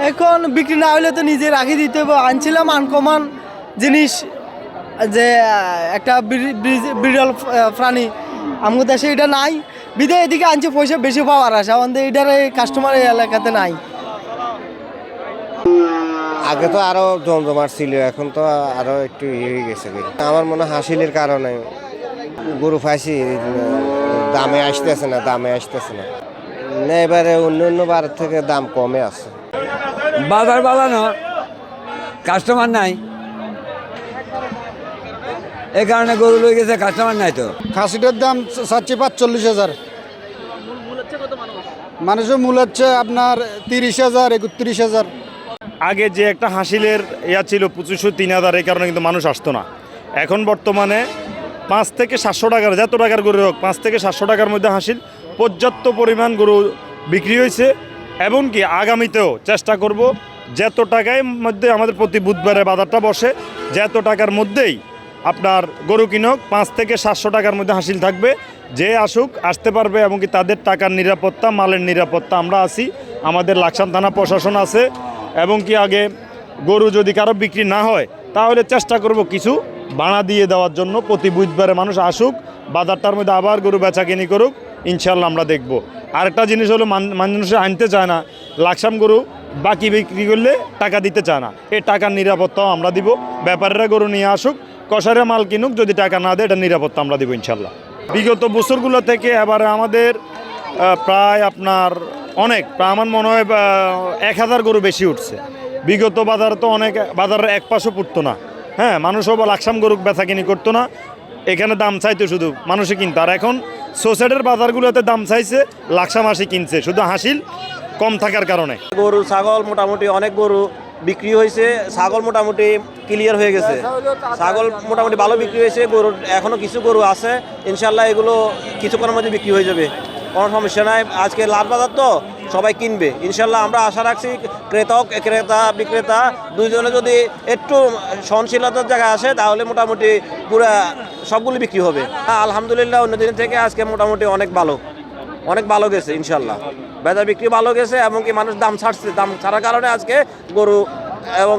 এখন বিক্রি না হলে তো নিজে রাখি দিতে হবে। আনছিলাম আনকমন জিনিস, যে একটা বিরল প্রাণী আমাদের দেশে এটা নাই, বিদায় এদিকে আনছে পয়সা বেশি পাওয়ার আশা, আমাদের এটার কাস্টমার এই এলাকাতে নাই। আগে তো আরো জমজমাট ছিল, এখন তো আরো একটু হয়ে গেছে। আমার মনে হয় হাসিলের কারণে গরু ফাঁসি দামে আসতেছে না না এবারে অন্য বার থেকে দাম কমে আছে। বাজার বাড়ানো, কাস্টমার নাই, এই কারণে গরু লয়ে গেছে, কাস্টমার নাই। তো খাসিটার দাম চাচ্ছি 45,000, মানুষের মূল হচ্ছে আপনার 30,000 31,000। আগে যে একটা হাসিলের ছিল 2500-3000, এই কারণে কিন্তু মানুষ আসতো না। এখন বর্তমানে 5 থেকে 700 টাকার, যত টাকার গরু হোক 5 থেকে 700 টাকার মধ্যে হাসিল পর্যাপ্ত পরিমাণ গরু বিক্রি হয়েছে। এবং কি আগামীতেও চেষ্টা করব যত টাকার মধ্যে আমাদের প্রতি বুধবারে বাজারটা বসে, যত টাকার মধ্যেই আপনার গরু কিনুক 5 থেকে 700 টাকার মধ্যে হাসিল থাকবে। যে আসুক আসতে পারবে এবং কি তাদের টাকার নিরাপত্তা, মালের নিরাপত্তা আমরা আছি, আমাদের লাকসাম থানা প্রশাসন আছে। এবং কি আগে গরু যদি কারো বিক্রি না হয় তাহলে চেষ্টা করব কিছু ভাড়া দিয়ে দেওয়ার জন্য। প্রতি বুধবারে মানুষ আসুক, বাজারটার মধ্যে আবার গরু বেচাকেনি করুক, ইনশাল্লাহ আমরা দেখব। আরেকটা জিনিস হলো মানুষ আনতে চায় না, লাকসাম গরু বাকি বিক্রি করলে টাকা দিতে চায় না, এই টাকার নিরাপত্তাও আমরা দিব। ব্যাপারীরা গরু নিয়ে আসুক, কষারে মাল কিনুক, যদি টাকা না দেয় এটা নিরাপত্তা আমরা দিব ইনশাল্লাহ। বিগত বছরগুলো থেকে এবারে আমাদের প্রায় আপনার প্রায় আমার মনে হয় 1000 গরু বেশি উঠছে। বিগত বাজার তো বাজারের এক পাশও পড়তো না, হ্যাঁ, মানুষও লাকসাম গরু বেচাকিনি করতো না, এখানে দাম চাইতো শুধু মানুষে কিনতো। আর এখন সোসাইটির বাজারগুলোতে দাম চাইছে, লাকসাম হাসি কিনছে, শুধু হাসিল কম থাকার কারণে। গরু ছাগল মোটামুটি অনেক গরু বিক্রি হয়েছে, ছাগল মোটামুটি ক্লিয়ার হয়ে গেছে, ছাগল মোটামুটি ভালো বিক্রি হয়েছে। গরু এখনও কিছু গরু আছে, ইনশাল্লাহ এগুলো কিছুক্ষণের মধ্যে বিক্রি হয়ে যাবে, কোনো সমস্যা নাই। আজকে লাল বাজার তো সবাই কিনবে ইনশাল্লাহ, আমরা আশা রাখছি ক্রেতা বিক্রেতা দুইজনে যদি একটু সহনশীলতার জায়গায় আসে তাহলে মোটামুটি পুরা সবগুলি বিক্রি হবে। আলহামদুলিল্লাহ অন্য দিন থেকে আজকে মোটামুটি অনেক ভালো গেছে ইনশাল্লাহ, বেচা বিক্রি ভালো গেছে। এবং কি মানুষ দাম ছাড়ছে, দাম ছাড়ার কারণে আজকে গরু এবং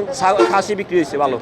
খাসি বিক্রি হয়েছে ভালো।